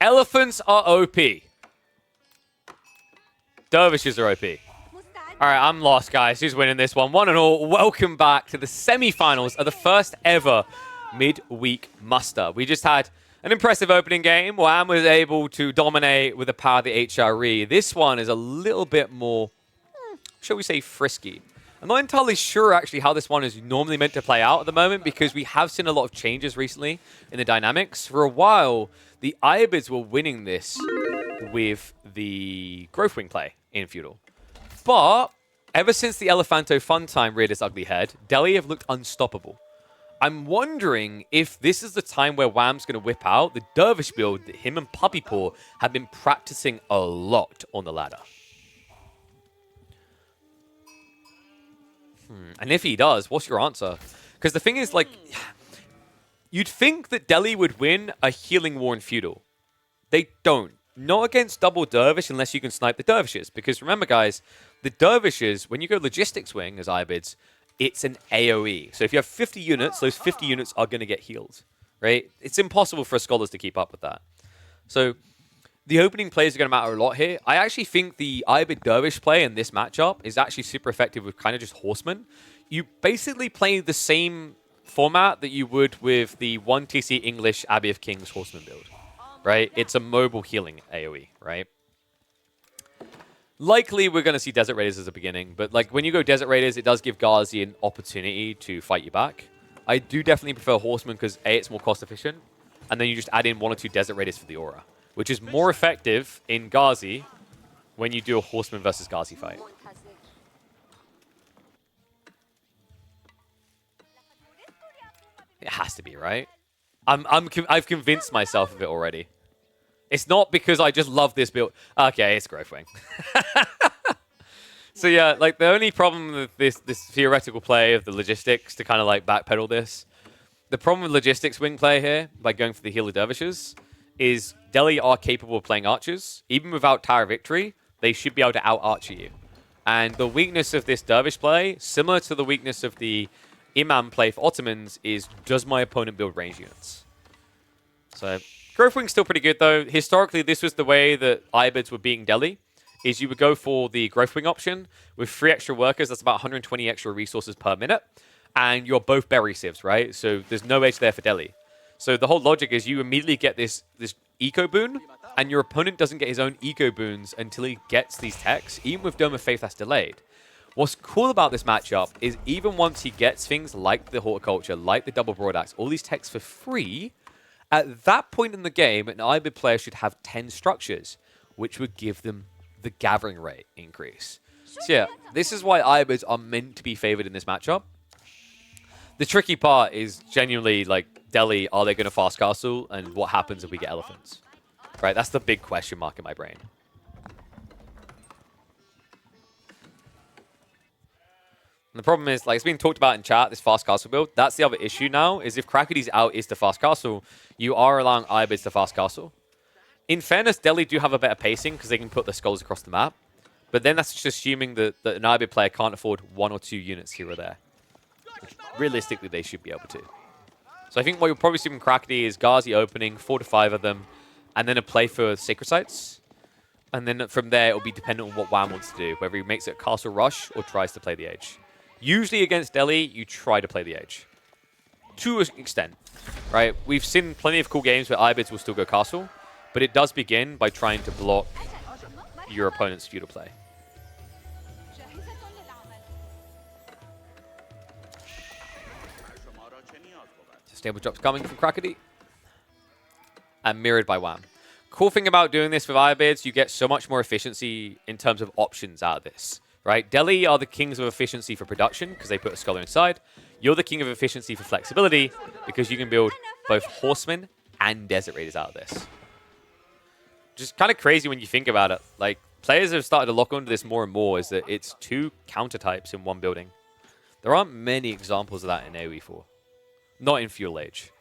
Elephants are OP. Dervishes are OP. All right, I'm lost, guys. Who's winning this one? One and all, welcome back to the semi-finals of the first ever midweek muster. We just had an impressive opening game. Wham was able to dominate with the power of the HRE. This one is a little bit more, shall we say, frisky. I'm not entirely sure, actually, how this one is normally meant to play out at the moment because we have seen a lot of changes recently in the dynamics. For a while, the Ayubids were winning this with the Growth Wing play in Feudal. But ever since the Elephanto Fun Time reared its ugly head, Delhi have looked unstoppable. I'm wondering if this is the time where Wham's going to whip out the Dervish build that him and Puppy Paw have been practicing a lot on the ladder. And if he does, what's your answer? Because the thing is, like, you'd think that Delhi would win a healing war in Feudal. They don't. Not against double Dervish unless you can snipe the Dervishes. Because remember, guys, the Dervishes, when you go Logistics Wing as Ayyubids, it's an AoE. So if you have 50 units, those 50 units are going to get healed, right? It's impossible for Scholars to keep up with that. So the opening plays are going to matter a lot here. I actually think the Ayyubid Dervish play in this matchup is actually super effective with kind of just Horsemen. You basically play the same format that you would with the 1TC English Abbey of Kings Horseman build, right? It's a mobile healing AoE, right? Likely, we're going to see Desert Raiders as a beginning, but like when you go Desert Raiders, it does give Ghazi an opportunity to fight you back. I do definitely prefer Horsemen because A, it's more cost efficient, and then you just add in 1 or 2 Desert Raiders for the aura, which is more effective in Ghazi when you do a Horseman versus Ghazi fight. It has to be, right? I've convinced myself of it already. It's not because I just love this build. Okay, it's Growth Wing. So yeah, like the only problem with this theoretical play of the logistics to kind of like backpedal this, the problem with logistics wing play here, by going for the healer dervishes, is Delhi are capable of playing archers. Even without Tower Victory, they should be able to out-archer you. And the weakness of this dervish play, similar to the weakness of the Imam play for Ottomans, is does my opponent build range units? So Growth Wing's still pretty good, though. Historically, this was the way that Ayyubids were beating Delhi, is you would go for the Growth Wing option with 3 extra workers. That's about 120 extra resources per minute. And you're both berry sieves, right? So there's no edge there for Delhi. So the whole logic is you immediately get this eco boon, and your opponent doesn't get his own eco boons until he gets these techs. Even with Dome of Faith, that's delayed. What's cool about this matchup is even once he gets things like the Horticulture, like the Double Broad Axe, all these techs for free, at that point in the game, an Ayyubid player should have 10 structures, which would give them the gathering rate increase. So yeah, this is why Ayyubids are meant to be favored in this matchup. The tricky part is genuinely, like, Delhi, are they going to fast castle? And what happens if we get elephants? Right, that's the big question mark in my brain. And the problem is, like, it's been talked about in chat, this fast castle build. That's the other issue now, is if Krakati's out is to fast castle, you are allowing Ayyubids to fast castle. In fairness, Delhi do have a better pacing because they can put their skulls across the map. But then that's just assuming that an Ayyubid player can't afford 1 or 2 units here or there. Which realistically, they should be able to. So I think what you'll probably see from Krakati is Ghazi opening, 4 to 5 of them, and then a play for Sacred Sites. And then from there, it'll be dependent on what Wham wants to do, whether he makes it a castle rush or tries to play the Age. Usually against Delhi, you try to play the Age. To an extent, right? We've seen plenty of cool games where Ayyubids will still go castle, but it does begin by trying to block your opponent's feudal play. Stable drops coming from Krakati. And mirrored by Wham. Cool thing about doing this with Ayyubids, you get so much more efficiency in terms of options out of this. Right? Delhi are the kings of efficiency for production because they put a scholar inside. You're the king of efficiency for flexibility because you can build both horsemen and desert raiders out of this. Just kind of crazy when you think about it. Like, players have started to lock onto this more and more, is that it's 2 counter types in one building. There aren't many examples of that in AoE 4. Not in Fuel Age.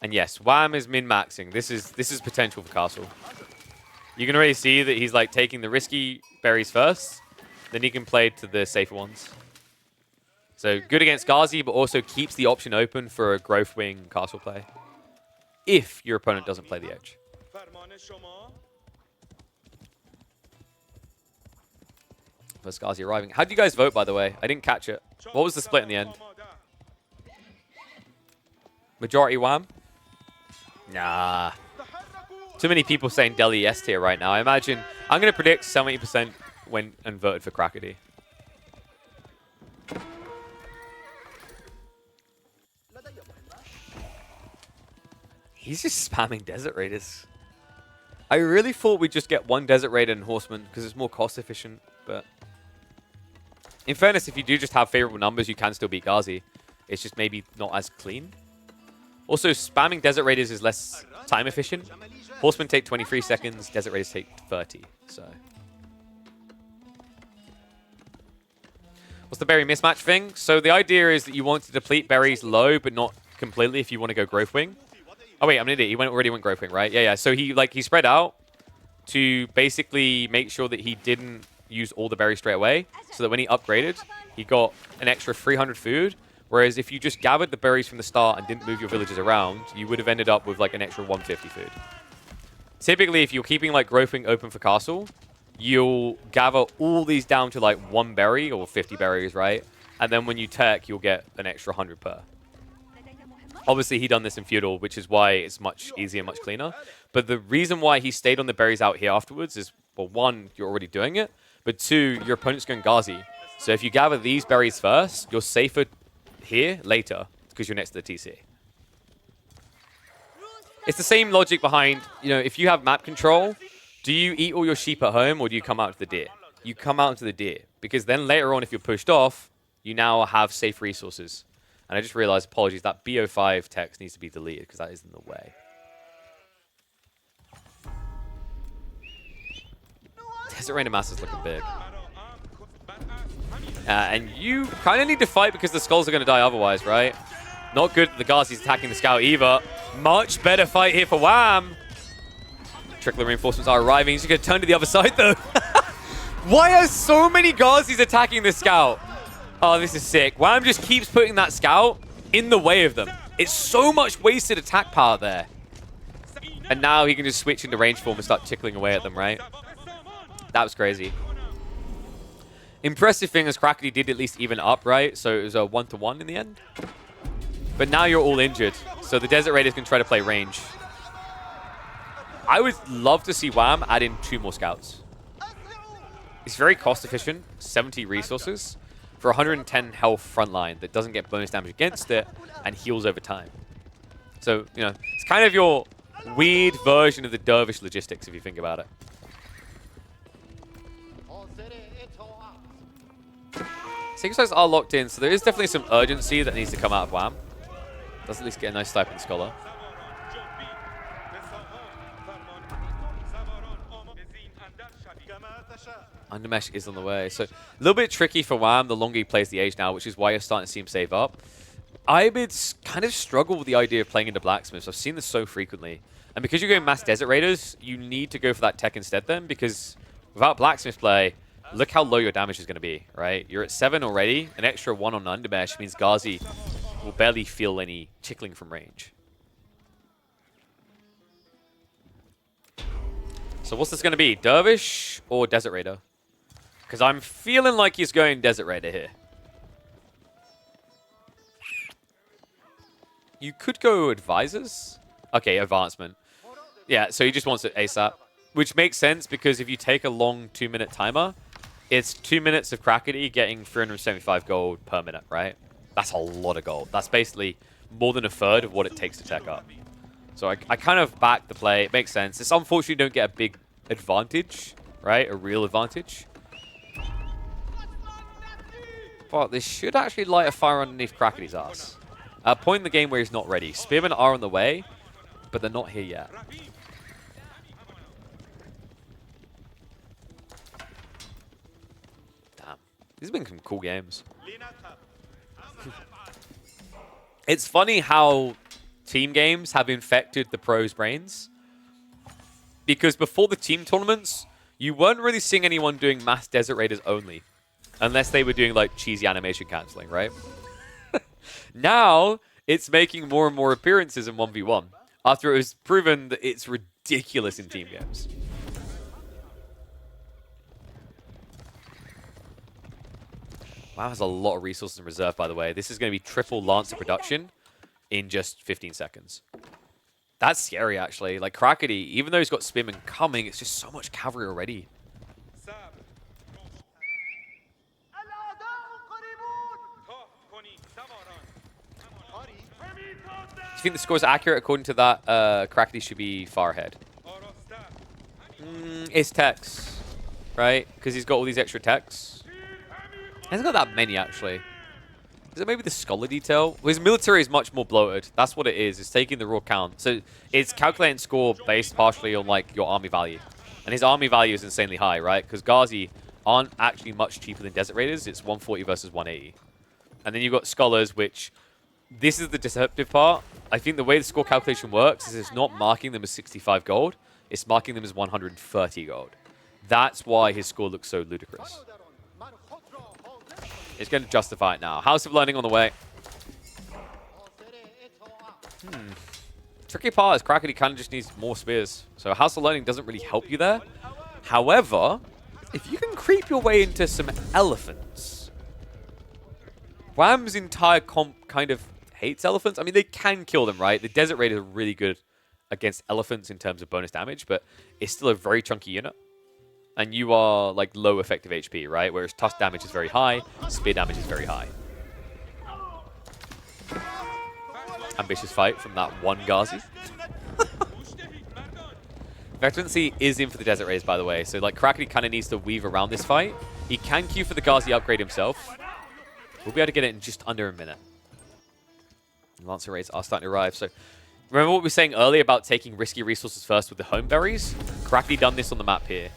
And yes, Wham is min-maxing. This is potential for castle. You can already see that he's like taking the risky berries first, then he can play to the safer ones. So good against Ghazi, but also keeps the option open for a Growth Wing castle play. if your opponent doesn't play the edge. First Ghazi arriving. How did you guys vote, by the way? I didn't catch it. What was the split in the end? Majority Wham? Nah. Too many people saying Delhi S tier right now. I imagine I'm going to predict 70% went and voted for Krakody. He's just spamming Desert Raiders. I really thought we'd just get one Desert Raider and Horseman because it's more cost efficient, but in fairness, if you do just have favorable numbers, you can still beat Ghazi. It's just maybe not as clean. Also, spamming Desert Raiders is less time efficient. Horsemen take 23 seconds, Desert Raiders take 30, so. What's the berry mismatch thing? So the idea is that you want to deplete berries low, but not completely if you want to go Growth Wing. Oh wait, I'm an idiot. He already went Growth Wing, right? Yeah. So he spread out to basically make sure that he didn't use all the berries straight away, so that when he upgraded, he got an extra 300 food. Whereas if you just gathered the berries from the start and didn't move your villagers around, you would have ended up with like an extra 150 food. Typically, if you're keeping like Growth Wing open for castle, you'll gather all these down to like 1 berry or 50 berries, right? And then when you tech, you'll get an extra 100 per. Obviously, he done this in Feudal, which is why it's much easier, much cleaner. But the reason why he stayed on the berries out here afterwards is, well, one, you're already doing it. But two, your opponent's going Ghazi. So if you gather these berries first, you're safer here later because you're next to the TC. It's the same logic behind, if you have map control, do you eat all your sheep at home or do you come out to the deer? You come out to the deer because then later on, if you're pushed off, you now have safe resources. And I just realized, apologies, that BO5 text needs to be deleted because that is in the way. Desert Raider Master's looking big. And you kind of need to fight because the skulls are going to die otherwise, right? Not good that the Ghazi's attacking the scout either. Much better fight here for Wham. Trickler reinforcements are arriving. He's going to turn to the other side, though. Why are so many Ghazis attacking the scout? Oh, this is sick. Wham just keeps putting that scout in the way of them. It's so much wasted attack power there. And now he can just switch into range form and start tickling away at them, right? That was crazy. Impressive thing is Krakody did at least even up, right? So it was a 1-to-1 in the end. But now you're all injured. So the Desert Raiders can try to play range. I would love to see Wham add in 2 more scouts. It's very cost efficient, 70 resources for 110 health frontline that doesn't get bonus damage against it and heals over time. So, it's kind of your weird version of the Dervish logistics if you think about it. Single sites are locked in, so there is definitely some urgency that needs to come out of Wham. Does at least get a nice Stipend Scholar. Undermesh is on the way. So a little bit tricky for Wham the longer he plays the age now, which is why you're starting to see him save up. Ayyubid's kind of struggle with the idea of playing into Blacksmiths. I've seen this so frequently. And because you're going Mass Desert Raiders, you need to go for that tech instead then, because without Blacksmith play, look how low your damage is going to be, right? You're at 7 already. An extra 1 on Undermesh means Ghazi will barely feel any tickling from range. So what's this going to be? Dervish or Desert Raider? Because I'm feeling like he's going Desert Raider here. You could go Advisors. Okay, Advancement. Yeah, so he just wants it ASAP. Which makes sense because if you take a long 2-minute timer, it's 2 minutes of Krakody getting 375 gold per minute, right? That's a lot of gold. That's basically more than a third of what it takes to tech up. So I kind of back the play. It makes sense. It's unfortunate you don't get a big advantage, right? A real advantage. But this should actually light a fire underneath Krakody's ass. At a point in the game where he's not ready. Spearmen are on the way, but they're not here yet. Damn. These have been some cool games. It's funny how team games have infected the pros' brains. Because before the team tournaments, you weren't really seeing anyone doing Mass Desert Raiders only. Unless they were doing like cheesy animation cancelling, right? Now, it's making more and more appearances in 1v1. after it was proven that it's ridiculous in team games. WoW has a lot of resources in reserve, by the way. This is going to be triple Lancer production in just 15 seconds. That's scary, actually. Like, Crackety, even though he's got Spearman coming, it's just so much cavalry already. Do you think the score is accurate according to that? Crackety should be far ahead. It's techs, right? Because he's got all these extra techs. He hasn't got that many, actually. Is it maybe the scholar detail? Well, his military is much more bloated. That's what it is. It's taking the raw count. So it's calculating score based partially on like your army value. And his army value is insanely high, right? Because Ghazi aren't actually much cheaper than Desert Raiders. It's 140 versus 180. And then you've got scholars, which this is the deceptive part. I think the way the score calculation works is it's not marking them as 65 gold. It's marking them as 130 gold. That's why his score looks so ludicrous. It's going to justify it now. House of Learning on the way. Tricky part is Crackety kind of just needs more spears. So House of Learning doesn't really help you there. However, if you can creep your way into some elephants. Wham's entire comp kind of hates elephants. I mean, they can kill them, right? The Desert Raiders are really good against elephants in terms of bonus damage, but it's still a very chunky unit. And you are, like, low effective HP, right? Whereas tusk damage is very high, spear damage is very high. Ambitious fight from that one Ghazi. Veterancy is in for the Desert Raiders, by the way. So, like, Crackety kind of needs to weave around this fight. He can queue for the Ghazi upgrade himself. We'll be able to get it in just under a minute. Lancer raids are starting to arrive. So, remember what we were saying earlier about taking risky resources first with the home berries? Crackety done this on the map here.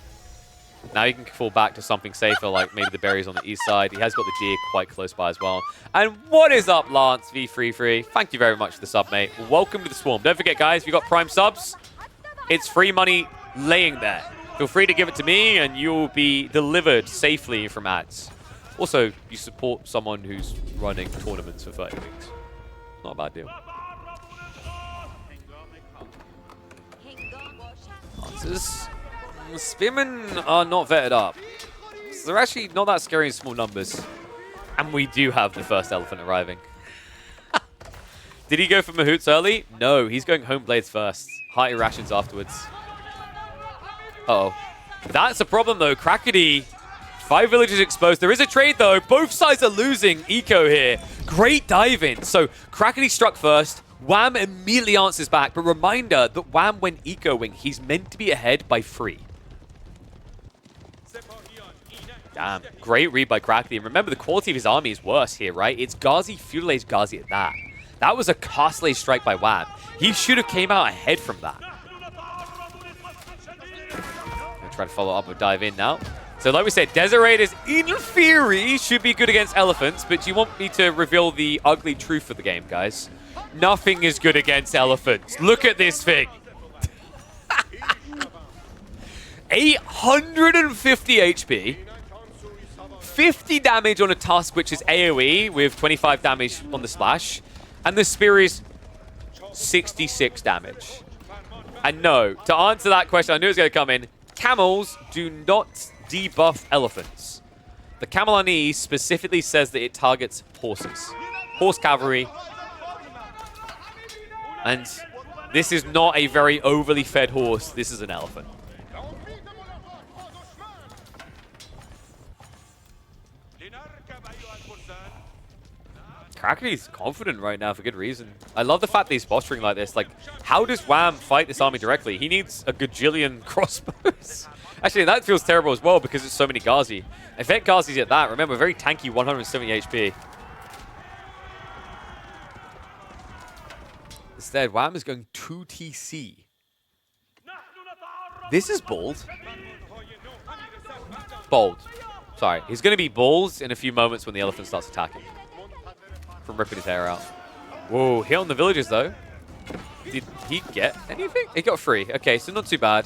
Now you can fall back to something safer, like maybe the berries on the east side. He has got the G quite close by as well. And what is up, Lance V Free? Thank you very much for the sub, mate. Welcome to the Swarm. Don't forget, guys, if you got Prime subs, it's free money laying there. Feel free to give it to me, and you will be delivered safely from ads. Also, you support someone who's running tournaments for 30 weeks. Not a bad deal. Lancers. Spearmen are not vetted up. So they're actually not that scary in small numbers. And we do have the first elephant arriving. Did he go for Mahoots early? No, he's going home blades first. Hearty rations afterwards. Uh-oh. That's a problem, though. Crackety. 5 villages exposed. There is a trade, though. Both sides are losing eco here. Great dive in. So Crackety struck first. Wham immediately answers back. But reminder that Wham went ecoing. He's meant to be ahead by 3. Damn. Great read by Crackety. And remember, the quality of his army is worse here, right? It's Ghazi, Feudal Age Ghazi at that. That was a costly strike by Wham. He should have came out ahead from that. Gonna try to follow up with dive in now. So like we said, Desert Raiders in theory should be good against elephants, but do you want me to reveal the ugly truth of the game, guys? Nothing is good against elephants. Look at this thing. 850 HP. 50 damage on a tusk, which is AoE, with 25 damage on the splash. And the spear is 66 damage. And no, to answer that question, I knew it was going to come in. Camels do not debuff elephants. The camel on E specifically says that it targets horses. Horse cavalry. And this is not a very overly fed horse. This is an elephant. Crackety's confident right now for good reason. I love the fact that he's posturing like this. Like, how does Wham fight this army directly? He needs a gajillion crossbows. Actually, that feels terrible as well because it's so many Ghazi. Event Ghazi's at that. Remember, very tanky 170 HP. Instead, Wham is going 2 TC. This is bold. Bold. Sorry. He's going to be bold in a few moments when the elephant starts attacking. From ripping his hair out. Whoa, hit on the villagers, though. Did he get anything? He got 3. Okay, so not too bad.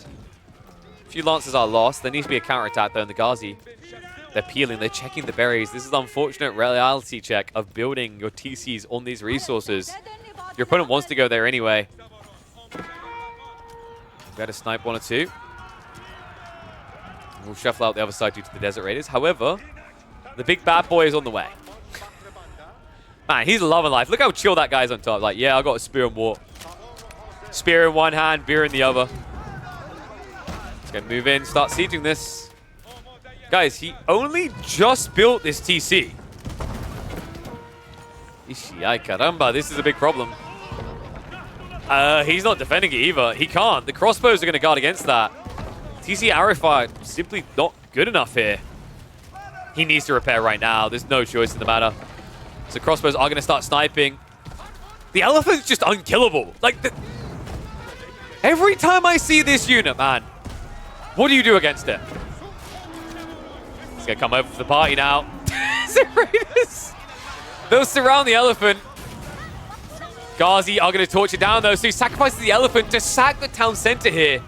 A few lances are lost. There needs to be a counterattack, though, in the Ghazi. They're peeling. They're checking the berries. This is the unfortunate reality check of building your TCs on these resources. Your opponent wants to go there anyway. We had to snipe 1 or 2. We'll shuffle out the other side due to the Desert Raiders. However, the big bad boy is on the way. Man, he's loving life. Look how chill that guy's on top. Like, yeah, I got a spear and warp. Spear in one hand, beer in the other. He's going to move in, start sieging this. Guys, he only just built this TC. Ay caramba, this is a big problem. He's not defending it either. He can't. The crossbows are going to guard against that. TC arrow fire simply not good enough here. He needs to repair right now. There's no choice in the matter. So crossbows are going to start sniping. The elephant's just unkillable. Like, every time I see this unit, man, what do you do against it? He's going to come over for the party now. They'll surround the elephant. Ghazi are going to torch it down, though, so he sacrifices the elephant to sack the town center here.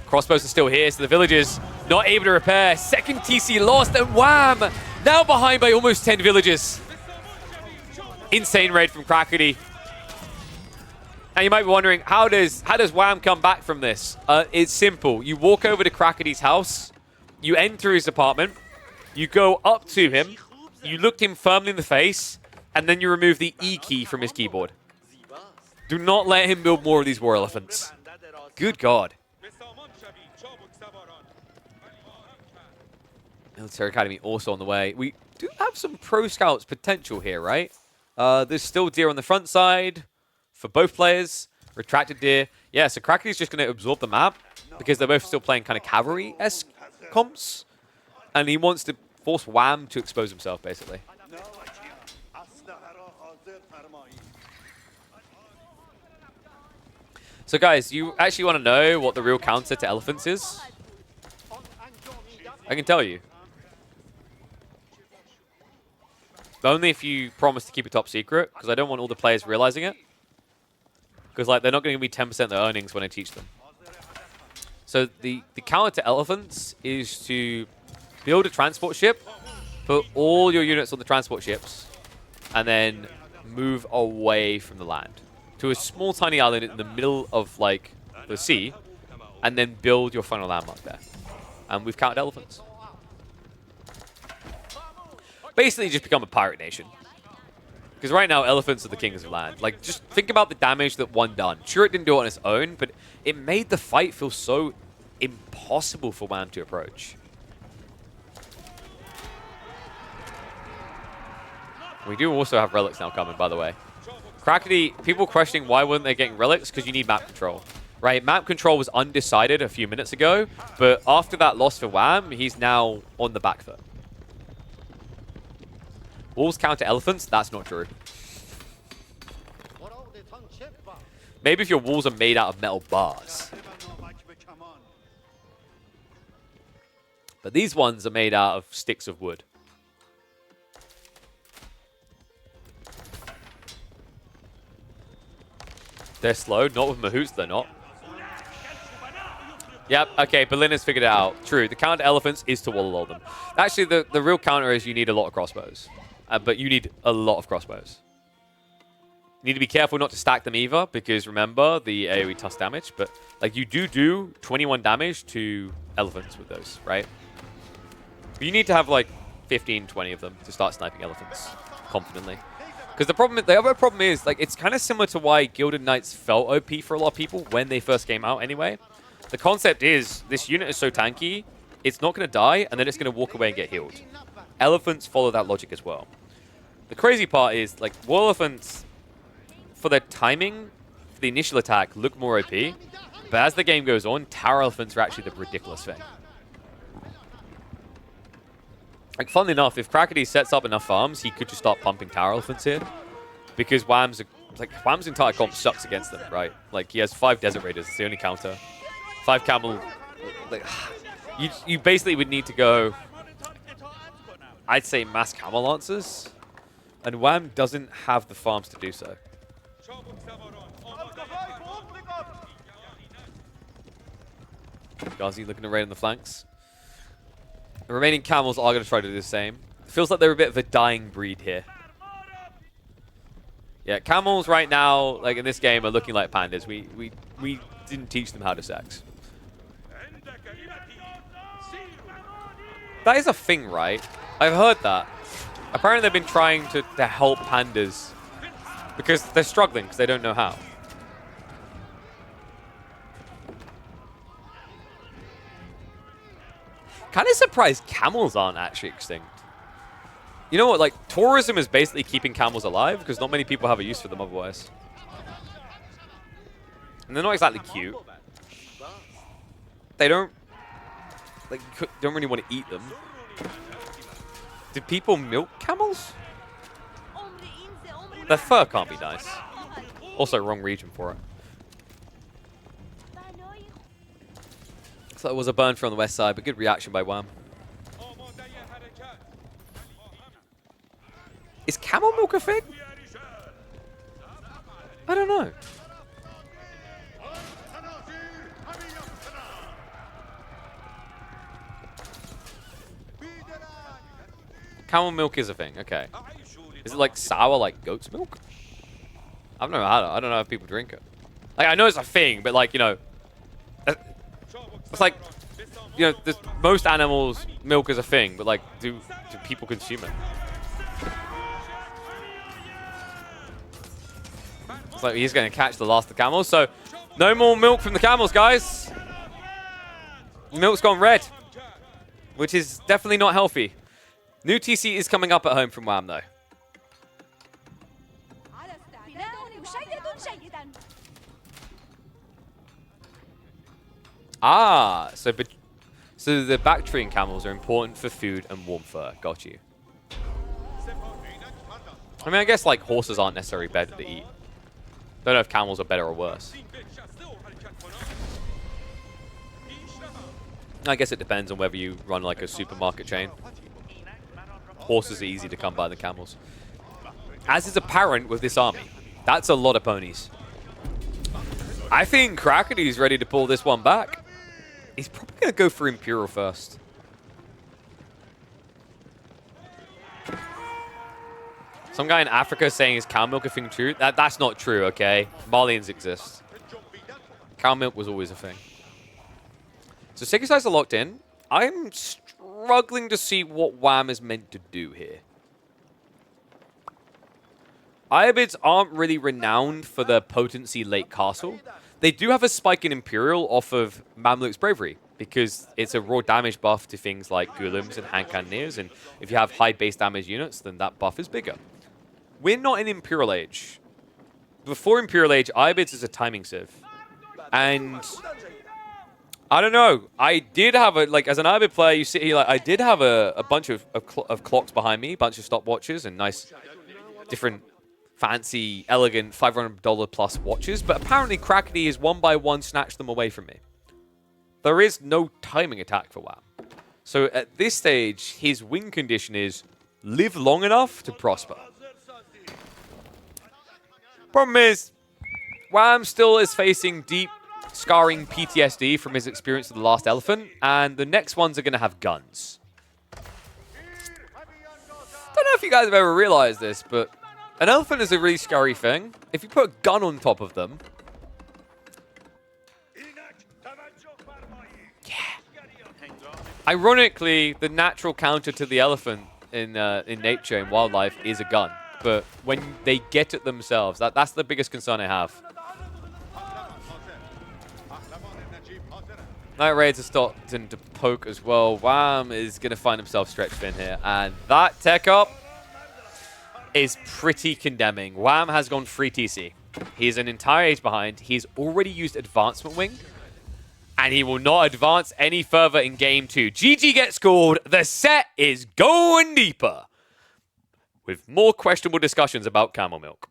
Crossbows are still here, so the villagers not able to repair. Second TC lost, and wham! Now behind by almost 10 villages. Insane raid from Crackety. Now you might be wondering, how does Wham come back from this? It's simple. You walk over to Crackety's house, you enter his apartment, you go up to him, you look him firmly in the face, and then you remove the E key from his keyboard. Do not let him build more of these war elephants. Good God. Military Academy also on the way. We do have some pro scouts potential here, right? There's still deer on the front side for both players. Retracted deer. Yeah, so Crackety's just going to absorb the map because they're both still playing kind of cavalry-esque comps. And he wants to force Wham to expose himself, basically. So guys, you actually want to know what the real counter to elephants is? I can tell you. But only if you promise to keep it top secret, because I don't want all the players realizing it. Because like they're not going to be 10% of their earnings when I teach them. So the counter to elephants is to build a transport ship, put all your units on the transport ships, and then move away from the land to a small tiny island in the middle of like the sea, and then build your final landmark there. And we've counted elephants. Basically just become a pirate nation. Because right now elephants are the kings of land. Like, just think about the damage that one done. Sure, it didn't do it on its own, but it made the fight feel so impossible for Wham to approach. We do also have relics now coming, by the way. Crackety, people questioning why weren't they getting relics? Because you need map control. Right, map control was undecided a few minutes ago, but after that loss for Wham, he's now on the back foot. Walls counter elephants? That's not true. Maybe if your walls are made out of metal bars. But these ones are made out of sticks of wood. They're slow. Not with Mahoots, they're not. Yep, okay, Berlin has figured it out. True, the counter elephants is to wall them. Actually, the real counter is you need a lot of crossbows. But you need a lot of crossbows. You need to be careful not to stack them either, because remember the AoE toss damage. But like you do 21 damage to elephants with those, right? But you need to have like 15, 20 of them to start sniping elephants confidently. Because the other problem is, like, it's kind of similar to why Gilded Knights felt OP for a lot of people when they first came out anyway. The concept is, this unit is so tanky, it's not going to die, and then it's going to walk away and get healed. Elephants follow that logic as well. The crazy part is, like, war elephants, for their timing, for the initial attack, look more OP. But as the game goes on, tower elephants are actually the ridiculous thing. Like, funnily enough, if Crackety sets up enough farms, he could just start pumping tower elephants here. Because Wham's entire comp sucks against them, right? Like, he has 5 Desert Raiders, it's the only counter. 5 Camel. Like, you basically would need to go, I'd say, mass Camel Lancers. And Wham doesn't have the farms to do so. Ghazi looking to raid on the flanks. The remaining camels are going to try to do the same. It feels like they're a bit of a dying breed here. Yeah, camels right now, like in this game, are looking like pandas. We didn't teach them how to sex. That is a thing, right? I've heard that. Apparently they've been trying to help pandas because they're struggling because they don't know how. Kind of surprised camels aren't actually extinct. You know what? Like, tourism is basically keeping camels alive because not many people have a use for them otherwise. And they're not exactly cute. They don't really want to eat them. Do people milk camels? Their fur can't be nice. Also, wrong region for it. So it was a burn from the west side, but good reaction by Wham. Is camel milk a thing? I don't know. Camel milk is a thing, okay. Is it like sour like goat's milk? I've never had it. I don't know if people drink it. Like, I know it's a thing, but like, you know, it's like, you know, most animals' milk is a thing, but like, do people consume it? It's like he's going to catch the last of the camels, so no more milk from the camels, guys. The milk's gone red, which is definitely not healthy. New TC is coming up at home from Wham, though. Ah, so the Bactrian camels are important for food and warm fur. Got you. I mean, I guess like horses aren't necessarily better to eat. Don't know if camels are better or worse. I guess it depends on whether you run like a supermarket chain. Horses are easy to come by than camels. As is apparent with this army. That's a lot of ponies. I think Crackety's ready to pull this one back. He's probably going to go for Imperial first. Some guy in Africa saying is cow milk a thing true? That's not true, okay? Malians exist. Cow milk was always a thing. So Sacred Sites are locked in. I'm struggling to see what Wham is meant to do here. Ayyubids aren't really renowned for their potency late castle. They do have a spike in Imperial off of Mamluk's Bravery, because it's a raw damage buff to things like Ghulams and hand cannoneers, and if you have high base damage units, then that buff is bigger. We're not in Imperial Age. Before Imperial Age, Ayyubids is a timing civ. And I don't know. I did have a, like, as an Ayyubid player, you see here, like, I did have a bunch of clocks behind me, a bunch of stopwatches and nice, different, fancy, elegant $500 plus watches, but apparently Crackety is one by one snatched them away from me. There is no timing attack for Wham. So at this stage, his win condition is live long enough to prosper. Problem is, Wham still is facing deep, scarring PTSD from his experience with the last elephant, and the next ones are going to have guns. Don't know if you guys have ever realized this, but an elephant is a really scary thing. If you put a gun on top of them... Yeah. Ironically, the natural counter to the elephant in nature, in wildlife, is a gun. But when they get it themselves, that's the biggest concern I have. Night Raids are starting to poke as well. Wham is going to find himself stretched thin here. And that tech up is pretty condemning. Wham has gone free TC. He's an entire age behind. He's already used Advancement Wing. And he will not advance any further in Game 2. GG gets scored. The set is going deeper. With more questionable discussions about camel milk.